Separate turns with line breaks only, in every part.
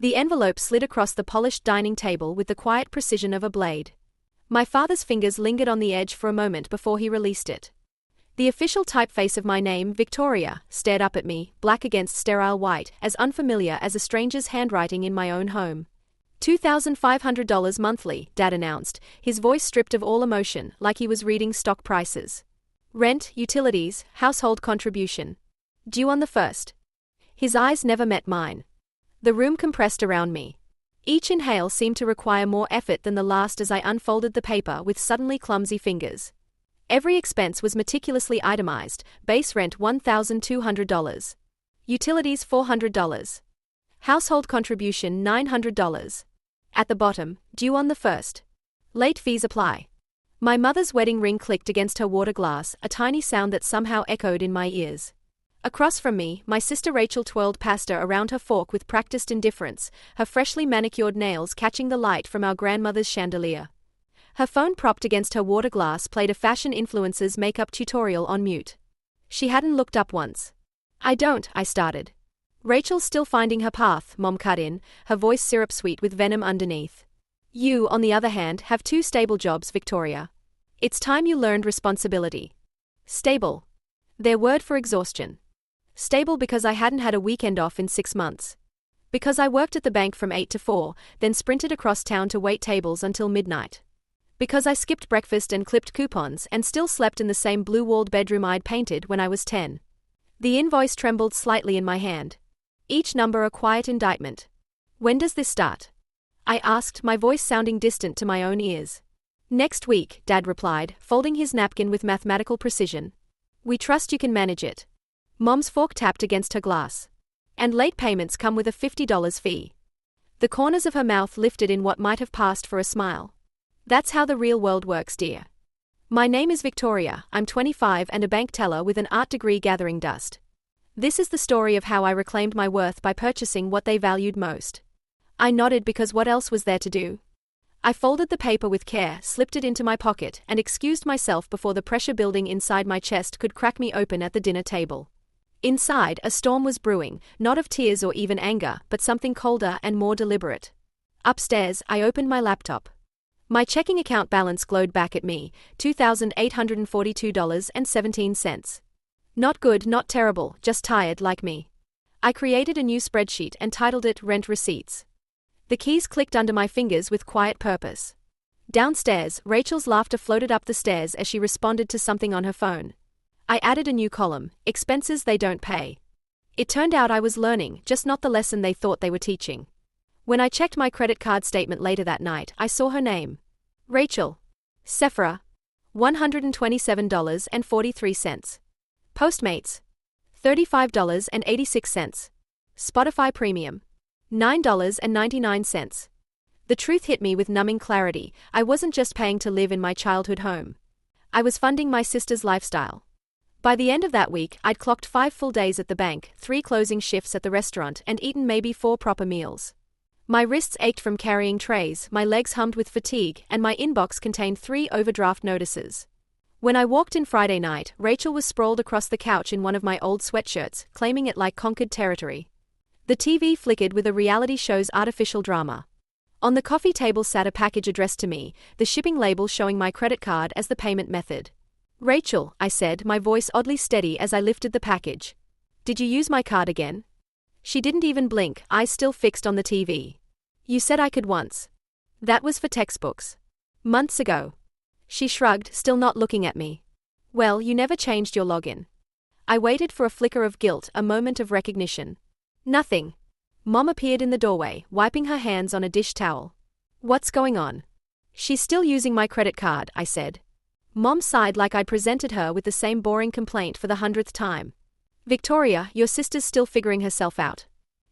The envelope slid across the polished dining table with the quiet precision of a blade. My father's fingers lingered on the edge for a moment before he released it. The official typeface of my name, Victoria, stared up at me, black against sterile white, as unfamiliar as a stranger's handwriting in my own home. $2,500 monthly, Dad announced, his voice stripped of all emotion, like he was reading stock prices. Rent, utilities, household contribution. Due on the 1st. His eyes never met mine. The room compressed around me. Each inhale seemed to require more effort than the last as I unfolded the paper with suddenly clumsy fingers. Every expense was meticulously itemized: base rent $1,200. Utilities $400. Household contribution $900. At the bottom, due on the 1st. Late fees apply. My mother's wedding ring clicked against her water glass, a tiny sound that somehow echoed in my ears. Across from me, my sister Rachel twirled pasta around her fork with practiced indifference, her freshly manicured nails catching the light from our grandmother's chandelier. Her phone propped against her water glass played a fashion influencer's makeup tutorial on mute. She hadn't looked up once. I started. Rachel's still finding her path, Mom cut in, her voice syrup-sweet with venom underneath. You, on the other hand, have 2 stable jobs, Victoria. It's time you learned responsibility. Stable. Their word for exhaustion. Stable because I hadn't had a weekend off in 6 months. Because I worked at the bank from 8 to 4, then sprinted across town to wait tables until midnight. Because I skipped breakfast and clipped coupons and still slept in the same blue-walled bedroom I'd painted when I was 10. The invoice trembled slightly in my hand. Each number a quiet indictment. When does this start? I asked, my voice sounding distant to my own ears. Next week, Dad replied, folding his napkin with mathematical precision. We trust you can manage it. Mom's fork tapped against her glass. And late payments come with a $50 fee. The corners of her mouth lifted in what might have passed for a smile. That's how the real world works, dear. My name is Victoria, I'm 25 and a bank teller with an art degree gathering dust. This is the story of how I reclaimed my worth by purchasing what they valued most. I nodded because what else was there to do? I folded the paper with care, slipped it into my pocket, and excused myself before the pressure building inside my chest could crack me open at the dinner table. Inside, a storm was brewing, not of tears or even anger, but something colder and more deliberate. Upstairs, I opened my laptop. My checking account balance glowed back at me, $2,842.17. Not good, not terrible, just tired like me. I created a new spreadsheet and titled it Rent Receipts. The keys clicked under my fingers with quiet purpose. Downstairs, Rachel's laughter floated up the stairs as she responded to something on her phone. I added a new column, expenses they don't pay. It turned out I was learning, just not the lesson they thought they were teaching. When I checked my credit card statement later that night, I saw her name. Rachel. Sephora. $127.43. Postmates. $35.86. Spotify Premium. $9.99. The truth hit me with numbing clarity. I wasn't just paying to live in my childhood home. I was funding my sister's lifestyle. By the end of that week, I'd clocked 5 full days at the bank, 3 closing shifts at the restaurant, and eaten maybe 4 proper meals. My wrists ached from carrying trays, my legs hummed with fatigue, and my inbox contained 3 overdraft notices. When I walked in Friday night, Rachel was sprawled across the couch in one of my old sweatshirts, claiming it like conquered territory. The TV flickered with a reality show's artificial drama. On the coffee table sat a package addressed to me, the shipping label showing my credit card as the payment method. Rachel, I said, my voice oddly steady as I lifted the package. Did you use my card again? She didn't even blink, eyes still fixed on the TV. You said I could once. That was for textbooks. Months ago. She shrugged, still not looking at me. Well, you never changed your login. I waited for a flicker of guilt, a moment of recognition. Nothing. Mom appeared in the doorway, wiping her hands on a dish towel. What's going on? She's still using my credit card, I said. Mom sighed like I'd presented her with the same boring complaint for the 100th time. Victoria, your sister's still figuring herself out.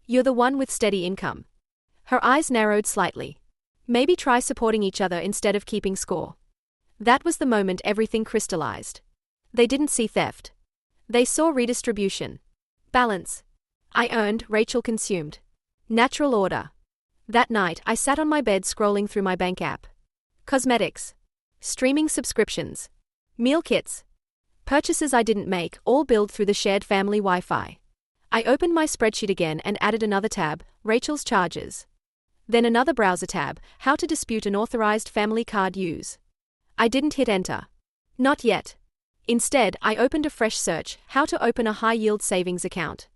You're the one with steady income. Her eyes narrowed slightly. Maybe try supporting each other instead of keeping score. That was the moment everything crystallized. They didn't see theft. They saw redistribution. Balance. I earned, Rachel consumed. Natural order. That night, I sat on my bed scrolling through my bank app. Cosmetics. Streaming subscriptions. Meal kits. Purchases I didn't make, all billed through the shared family Wi-Fi. I opened my spreadsheet again and added another tab, Rachel's charges. Then another browser tab, how to dispute an authorized family card use. I didn't hit enter. Not yet. Instead, I opened a fresh search, how to open a high-yield savings account.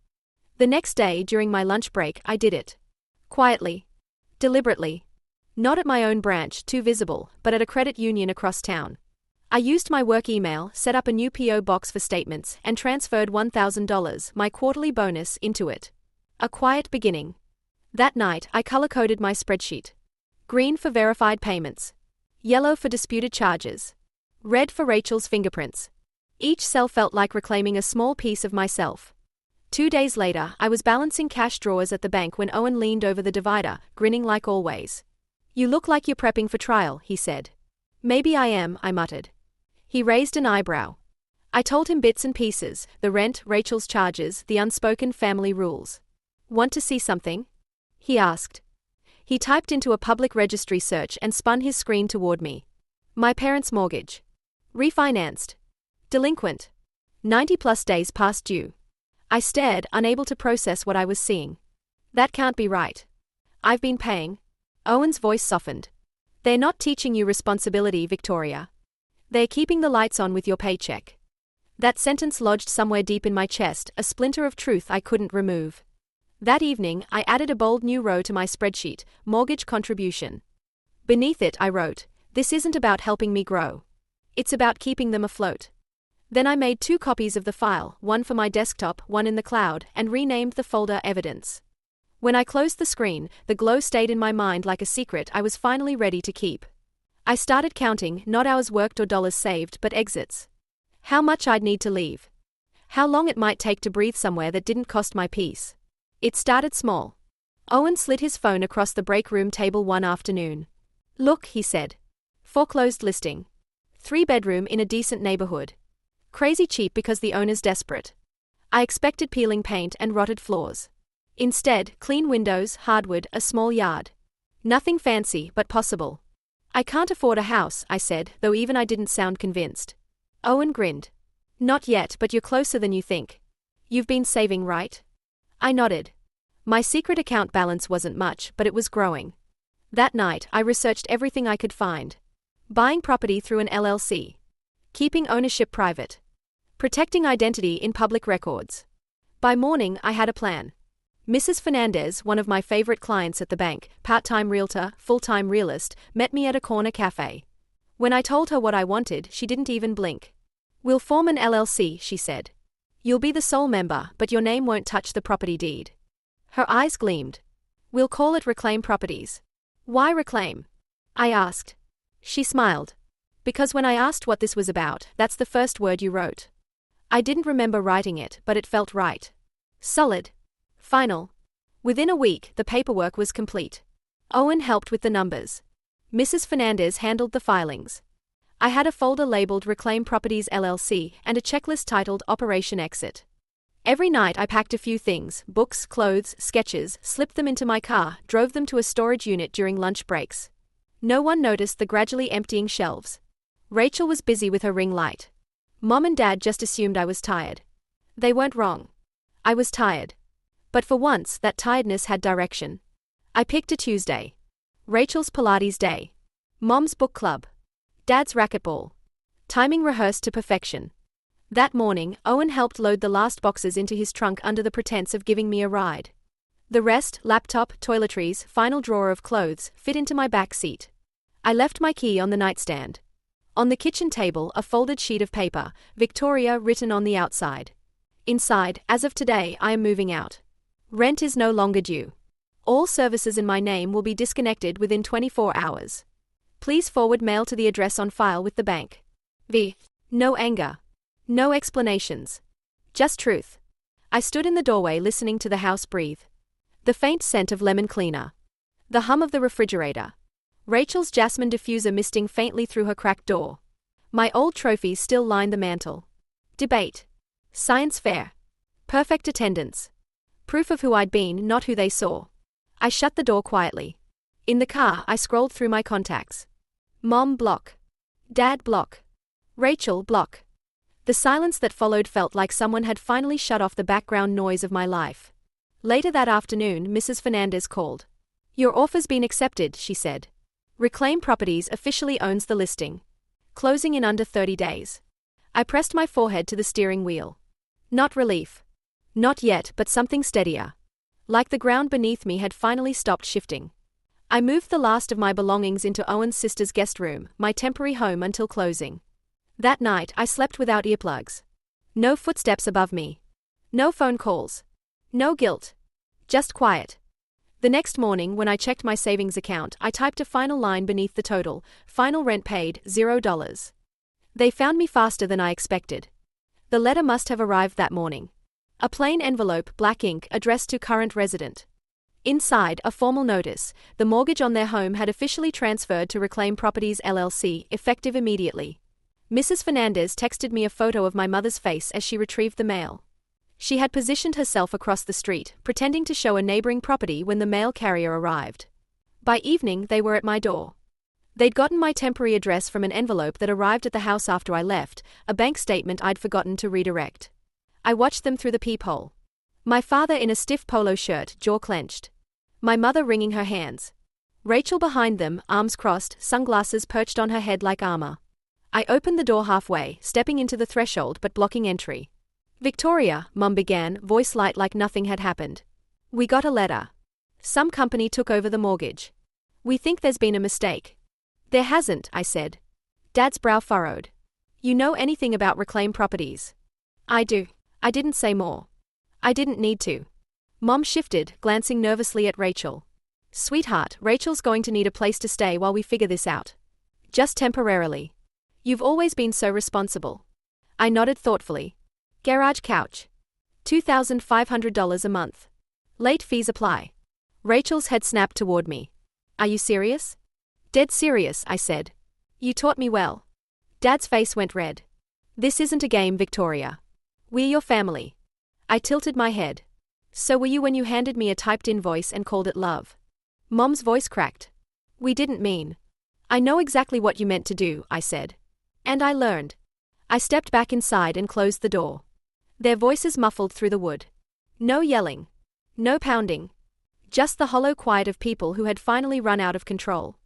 The next day, during my lunch break, I did it. Quietly. Deliberately. Not at my own branch, too visible, but at a credit union across town. I used my work email, set up a new P.O. box for statements, and transferred $1,000, my quarterly bonus, into it. A quiet beginning. That night, I color-coded my spreadsheet. Green for verified payments. Yellow for disputed charges. Red for Rachel's fingerprints. Each cell felt like reclaiming a small piece of myself. 2 days later, I was balancing cash drawers at the bank when Owen leaned over the divider, grinning like always. "You look like you're prepping for trial," he said. "Maybe I am," I muttered. He raised an eyebrow. I told him bits and pieces, the rent, Rachel's charges, the unspoken family rules. "Want to see something?" he asked. He typed into a public registry search and spun his screen toward me. My parents' mortgage. Refinanced. Delinquent. 90+ days past due. I stared, unable to process what I was seeing. "That can't be right. I've been paying." Owen's voice softened. "They're not teaching you responsibility, Victoria. They're keeping the lights on with your paycheck." That sentence lodged somewhere deep in my chest, a splinter of truth I couldn't remove. That evening, I added a bold new row to my spreadsheet, mortgage contribution. Beneath it, I wrote, "This isn't about helping me grow. It's about keeping them afloat." Then I made 2 copies of the file, one for my desktop, one in the cloud, and renamed the folder Evidence. When I closed the screen, the glow stayed in my mind like a secret I was finally ready to keep. I started counting, not hours worked or dollars saved, but exits. How much I'd need to leave. How long it might take to breathe somewhere that didn't cost my peace. It started small. Owen slid his phone across the break room table one afternoon. "Look," he said. "Foreclosed listing. 3-bedroom in a decent neighborhood. Crazy cheap because the owner's desperate." I expected peeling paint and rotted floors. Instead, clean windows, hardwood, a small yard. Nothing fancy, but possible. "I can't afford a house," I said, though even I didn't sound convinced. Owen grinned. "Not yet, but you're closer than you think. You've been saving, right?" I nodded. My secret account balance wasn't much, but it was growing. That night, I researched everything I could find. Buying property through an LLC. Keeping ownership private. Protecting identity in public records. By morning, I had a plan. Mrs. Fernandez, one of my favorite clients at the bank, part-time realtor, full-time realist, met me at a corner cafe. When I told her what I wanted, she didn't even blink. "We'll form an LLC," she said. "You'll be the sole member, but your name won't touch the property deed." Her eyes gleamed. "We'll call it Reclaim Properties." "Why reclaim?" I asked. She smiled. "Because when I asked what this was about, that's the first word you wrote." I didn't remember writing it, but it felt right. Solid. Final. Within a week, the paperwork was complete. Owen helped with the numbers. Mrs. Fernandez handled the filings. I had a folder labeled Reclaim Properties LLC and a checklist titled Operation Exit. Every night I packed a few things, books, clothes, sketches, slipped them into my car, drove them to a storage unit during lunch breaks. No one noticed the gradually emptying shelves. Rachel was busy with her ring light. Mom and Dad just assumed I was tired. They weren't wrong. I was tired. But for once, that tiredness had direction. I picked a Tuesday. Rachel's Pilates day. Mom's book club. Dad's racquetball. Timing rehearsed to perfection. That morning, Owen helped load the last boxes into his trunk under the pretense of giving me a ride. The rest, laptop, toiletries, final drawer of clothes, fit into my back seat. I left my key on the nightstand. On the kitchen table, a folded sheet of paper, Victoria written on the outside. Inside, as of today, I am moving out. Rent is no longer due. All services in my name will be disconnected within 24 hours. Please forward mail to the address on file with the bank. No anger. No explanations. Just truth. I stood in the doorway listening to the house breathe. The faint scent of lemon cleaner. The hum of the refrigerator. Rachel's jasmine diffuser misting faintly through her cracked door. My old trophies still lined the mantel. Debate. Science fair. Perfect attendance. Proof of who I'd been, not who they saw. I shut the door quietly. In the car, I scrolled through my contacts. Mom block. Dad block. Rachel block. The silence that followed felt like someone had finally shut off the background noise of my life. Later that afternoon, Mrs. Fernandez called. "Your offer's been accepted," she said. "Reclaim Properties officially owns the listing. Closing in under 30 days. I pressed my forehead to the steering wheel. Not relief. Not yet, but something steadier. Like the ground beneath me had finally stopped shifting. I moved the last of my belongings into Owen's sister's guest room, my temporary home until closing. That night, I slept without earplugs. No footsteps above me. No phone calls. No guilt. Just quiet. The next morning, when I checked my savings account, I typed a final line beneath the total: final rent paid, $0. They found me faster than I expected. The letter must have arrived that morning. A plain envelope, black ink, addressed to current resident. Inside, a formal notice: the mortgage on their home had officially transferred to Reclaim Properties LLC, effective immediately. Mrs. Fernandez texted me a photo of my mother's face as she retrieved the mail. She had positioned herself across the street, pretending to show a neighboring property when the mail carrier arrived. By evening, they were at my door. They'd gotten my temporary address from an envelope that arrived at the house after I left, a bank statement I'd forgotten to redirect. I watched them through the peephole. My father in a stiff polo shirt, jaw clenched. My mother wringing her hands. Rachel behind them, arms crossed, sunglasses perched on her head like armor. I opened the door halfway, stepping into the threshold but blocking entry. "Victoria," Mum began, voice light like nothing had happened. "We got a letter. Some company took over the mortgage. We think there's been a mistake." "There hasn't," I said. Dad's brow furrowed. "You know anything about Reclaim Properties?" "I do." I didn't say more. I didn't need to. Mom shifted, glancing nervously at Rachel. "Sweetheart, Rachel's going to need a place to stay while we figure this out. Just temporarily. You've always been so responsible." I nodded thoughtfully. "Garage couch. $2,500 a month. Late fees apply." Rachel's head snapped toward me. "Are you serious?" "Dead serious," I said. "You taught me well." Dad's face went red. "This isn't a game, Victoria. We're your family." I tilted my head. "So were you when you handed me a typed invoice and called it love?" Mom's voice cracked. "We didn't mean." "I know exactly what you meant to do," I said. "And I learned." I stepped back inside and closed the door. Their voices muffled through the wood. No yelling. No pounding. Just the hollow quiet of people who had finally run out of control.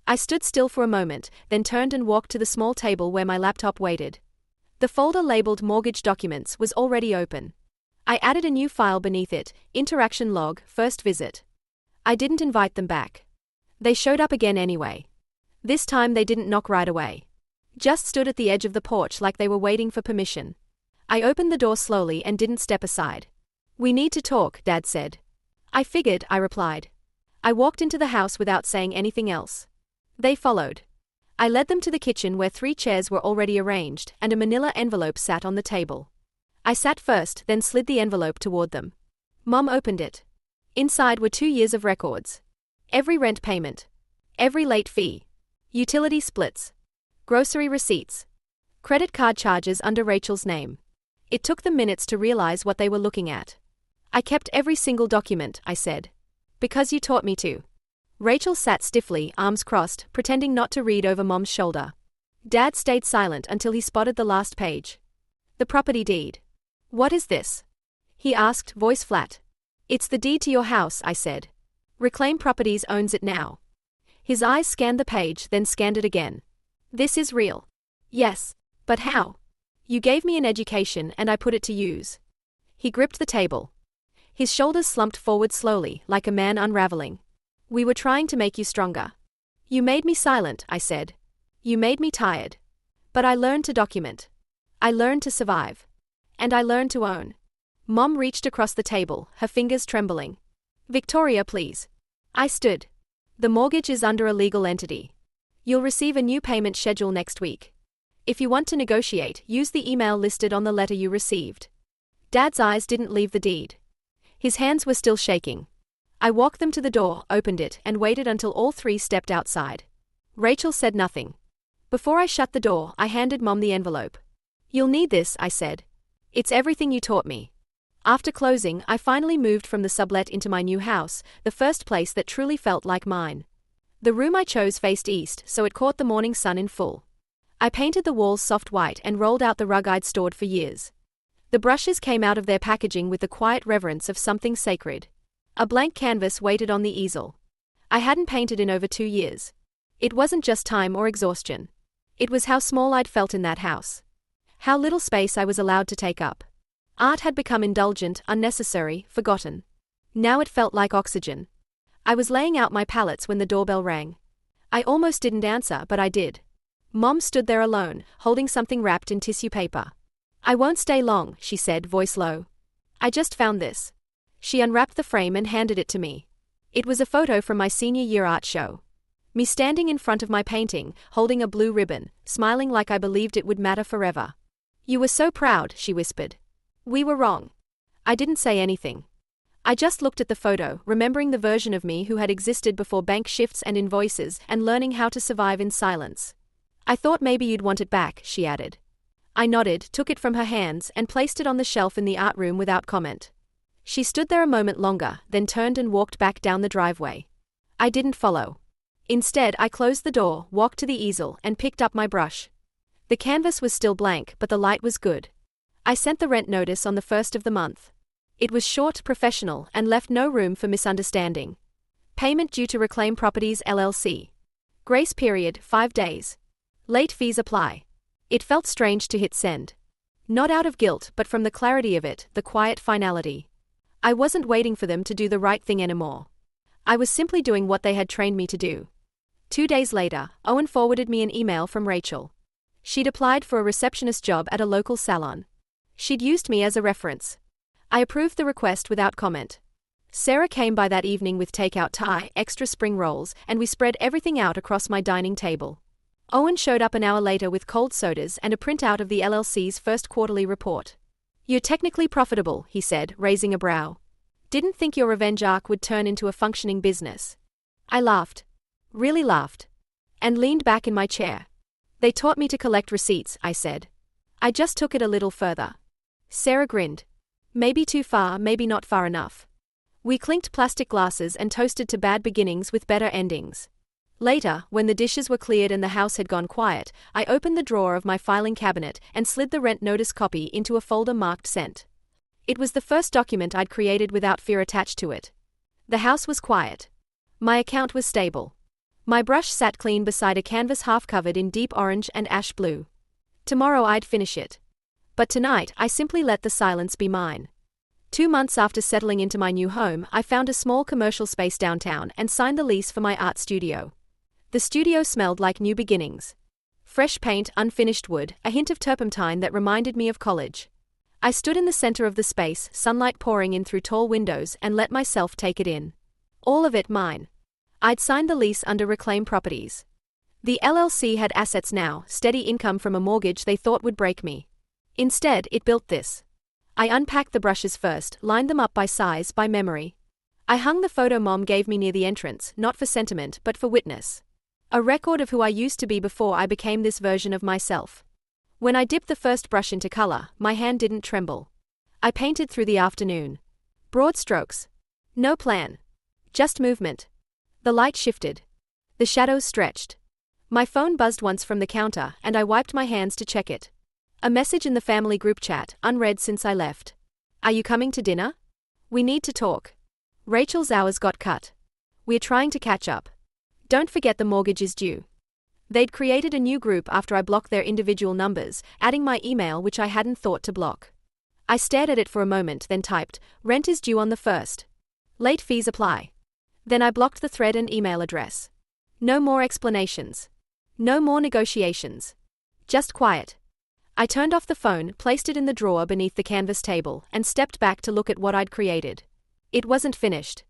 I stood still for a moment, then turned and walked to the small table where my laptop waited. The folder labeled Mortgage Documents was already open. I added a new file beneath it, Interaction Log, First Visit. I didn't invite them back. They showed up again anyway. This time they didn't knock right away. Just stood at the edge of the porch like they were waiting for permission. I opened the door slowly and didn't step aside. "We need to talk," Dad said. "I figured," I replied. I walked into the house without saying anything else. They followed. I led them to the kitchen where 3 chairs were already arranged and a manila envelope sat on the table. I sat first, then slid the envelope toward them. Mom opened it. Inside were 2 years of records. Every rent payment. Every late fee. Utility splits. Grocery receipts. Credit card charges under Rachel's name. It took them minutes to realize what they were looking at. "I kept every single document," I said. "Because you taught me to." Rachel sat stiffly, arms crossed, pretending not to read over Mom's shoulder. Dad stayed silent until he spotted the last page. "The property deed." "What is this?" he asked, voice flat. "It's the deed to your house," I said. "Reclaim Properties owns it now." His eyes scanned the page, then scanned it again. "This is real." "Yes. But how?" "You gave me an education and I put it to use." He gripped the table. His shoulders slumped forward slowly, like a man unraveling. "We were trying to make you stronger. You made me silent," I said. "You made me tired. But I learned to document. I learned to survive. And I learned to own." Mom reached across the table, her fingers trembling. "Victoria, please." I stood. "The mortgage is under a legal entity. You'll receive a new payment schedule next week. If you want to negotiate, use the email listed on the letter you received." Dad's eyes didn't leave the deed. His hands were still shaking. I walked them to the door, opened it, and waited until all 3 stepped outside. Rachel said nothing. Before I shut the door, I handed Mom the envelope. "You'll need this," I said. "It's everything you taught me." After closing, I finally moved from the sublet into my new house, the first place that truly felt like mine. The room I chose faced east, so it caught the morning sun in full. I painted the walls soft white and rolled out the rug I'd stored for years. The brushes came out of their packaging with the quiet reverence of something sacred. A blank canvas waited on the easel. I hadn't painted in over 2 years. It wasn't just time or exhaustion. It was how small I'd felt in that house. How little space I was allowed to take up. Art had become indulgent, unnecessary, forgotten. Now it felt like oxygen. I was laying out my palettes when the doorbell rang. I almost didn't answer, but I did. Mom stood there alone, holding something wrapped in tissue paper. "I won't stay long," she said, voice low. "I just found this." She unwrapped the frame and handed it to me. It was a photo from my senior year art show. Me standing in front of my painting, holding a blue ribbon, smiling like I believed it would matter forever. "You were so proud," she whispered. "We were wrong." I didn't say anything. I just looked at the photo, remembering the version of me who had existed before bank shifts and invoices and learning how to survive in silence. "I thought maybe you'd want it back," she added. I nodded, took it from her hands, and placed it on the shelf in the art room without comment. She stood there a moment longer, then turned and walked back down the driveway. I didn't follow. Instead, I closed the door, walked to the easel, and picked up my brush. The canvas was still blank, but the light was good. I sent the rent notice on the 1st of the month. It was short, professional, and left no room for misunderstanding. Payment due to Reclaim Properties LLC. Grace period, 5 days. Late fees apply. It felt strange to hit send. Not out of guilt, but from the clarity of it, the quiet finality. I wasn't waiting for them to do the right thing anymore. I was simply doing what they had trained me to do. 2 days later, Owen forwarded me an email from Rachel. She'd applied for a receptionist job at a local salon. She'd used me as a reference. I approved the request without comment. Sarah came by that evening with takeout Thai, extra spring rolls, and we spread everything out across my dining table. Owen showed up an hour later with cold sodas and a printout of the LLC's first quarterly report. "You're technically profitable," he said, raising a brow. "Didn't think your revenge arc would turn into a functioning business." I laughed. Really laughed. And leaned back in my chair. "They taught me to collect receipts," I said. I just took it a little further. Sarah grinned. "Maybe too far, maybe not far enough." We clinked plastic glasses and toasted to bad beginnings with better endings. Later, when the dishes were cleared and the house had gone quiet, I opened the drawer of my filing cabinet and slid the rent notice copy into a folder marked Sent. It was the first document I'd created without fear attached to it. The house was quiet. My account was stable. My brush sat clean beside a canvas half covered in deep orange and ash blue. Tomorrow I'd finish it. But tonight, I simply let the silence be mine. 2 months after settling into my new home, I found a small commercial space downtown and signed the lease for my art studio. The studio smelled like new beginnings. Fresh paint, unfinished wood, a hint of turpentine that reminded me of college. I stood in the center of the space, sunlight pouring in through tall windows, and let myself take it in. All of it mine. I'd signed the lease under Reclaim Properties. The LLC had assets now, steady income from a mortgage they thought would break me. Instead, it built this. I unpacked the brushes first, lined them up by size, by memory. I hung the photo Mom gave me near the entrance, not for sentiment, but for witness. A record of who I used to be before I became this version of myself. When I dipped the first brush into color, my hand didn't tremble. I painted through the afternoon. Broad strokes. No plan. Just movement. The light shifted. The shadows stretched. My phone buzzed once from the counter, and I wiped my hands to check it. A message in the family group chat, unread since I left. "Are you coming to dinner? We need to talk. Rachel's hours got cut. We're trying to catch up. Don't forget the mortgage is due." They'd created a new group after I blocked their individual numbers, adding my email which I hadn't thought to block. I stared at it for a moment, then typed, "Rent is due on the 1st. Late fees apply." Then I blocked the thread and email address. No more explanations. No more negotiations. Just quiet. I turned off the phone, placed it in the drawer beneath the canvas table, and stepped back to look at what I'd created. It wasn't finished.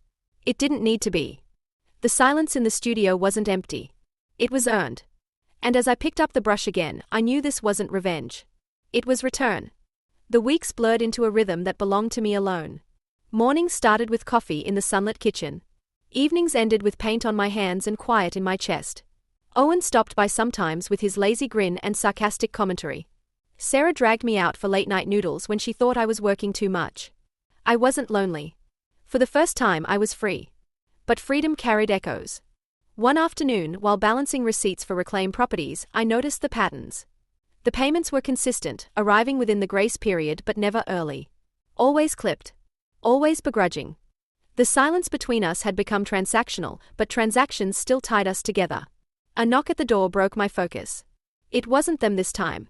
It didn't need to be. The silence in the studio wasn't empty. It was earned. And as I picked up the brush again, I knew this wasn't revenge. It was return. The weeks blurred into a rhythm that belonged to me alone. Mornings started with coffee in the sunlit kitchen. Evenings ended with paint on my hands and quiet in my chest. Owen stopped by sometimes with his lazy grin and sarcastic commentary. Sarah dragged me out for late-night noodles when she thought I was working too much. I wasn't lonely. For the first time I was free. But freedom carried echoes. One afternoon, while balancing receipts for reclaimed properties, I noticed the patterns. The payments were consistent, arriving within the grace period but never early. Always clipped. Always begrudging. The silence between us had become transactional, but transactions still tied us together. A knock at the door broke my focus. It wasn't them this time.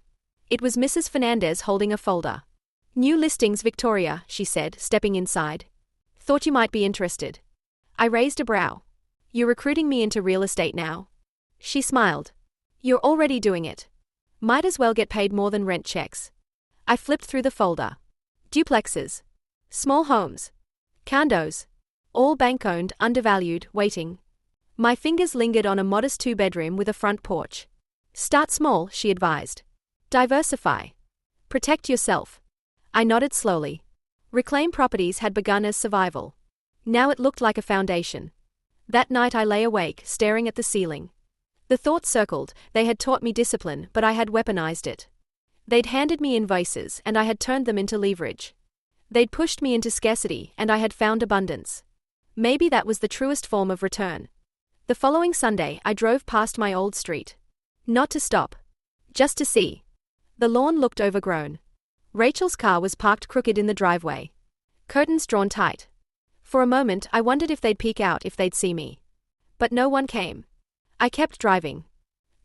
It was Mrs. Fernandez holding a folder. "New listings, Victoria," she said, stepping inside. "Thought you might be interested." I raised a brow. "You're recruiting me into real estate now?" She smiled. "You're already doing it. Might as well get paid more than rent checks." I flipped through the folder. Duplexes. Small homes. Condos. All bank-owned, undervalued, waiting. My fingers lingered on a modest 2-bedroom with a front porch. "Start small," she advised. "Diversify. Protect yourself." I nodded slowly. Reclaim Properties had begun as survival. Now it looked like a foundation. That night I lay awake, staring at the ceiling. The thoughts circled. They had taught me discipline, but I had weaponized it. They'd handed me invoices, and I had turned them into leverage. They'd pushed me into scarcity, and I had found abundance. Maybe that was the truest form of return. The following Sunday, I drove past my old street. Not to stop. Just to see. The lawn looked overgrown. Rachel's car was parked crooked in the driveway. Curtains drawn tight. For a moment, I wondered if they'd peek out if they'd see me. But no one came. I kept driving.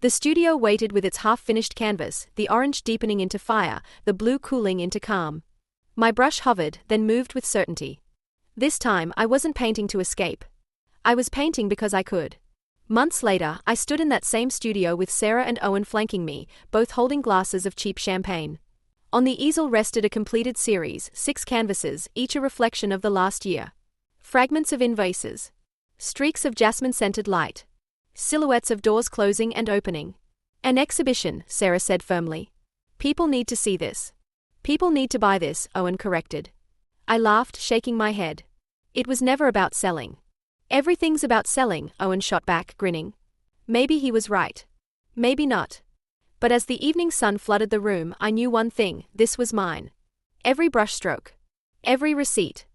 The studio waited with its half-finished canvas, the orange deepening into fire, the blue cooling into calm. My brush hovered, then moved with certainty. This time, I wasn't painting to escape. I was painting because I could. Months later, I stood in that same studio with Sarah and Owen flanking me, both holding glasses of cheap champagne. On the easel rested a completed series, 6 canvases, each a reflection of the last year. Fragments of invoices. Streaks of jasmine-scented light. Silhouettes of doors closing and opening. "An exhibition," Sarah said firmly. "People need to see this." "People need to buy this," Owen corrected. I laughed, shaking my head. "It was never about selling." "Everything's about selling," Owen shot back, grinning. Maybe he was right. Maybe not. But as the evening sun flooded the room, I knew one thing: this was mine. Every brushstroke. Every receipt.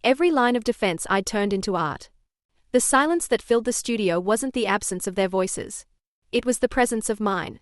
Every line of defense I'd turned into art. The silence that filled the studio wasn't the absence of their voices. It was the presence of mine.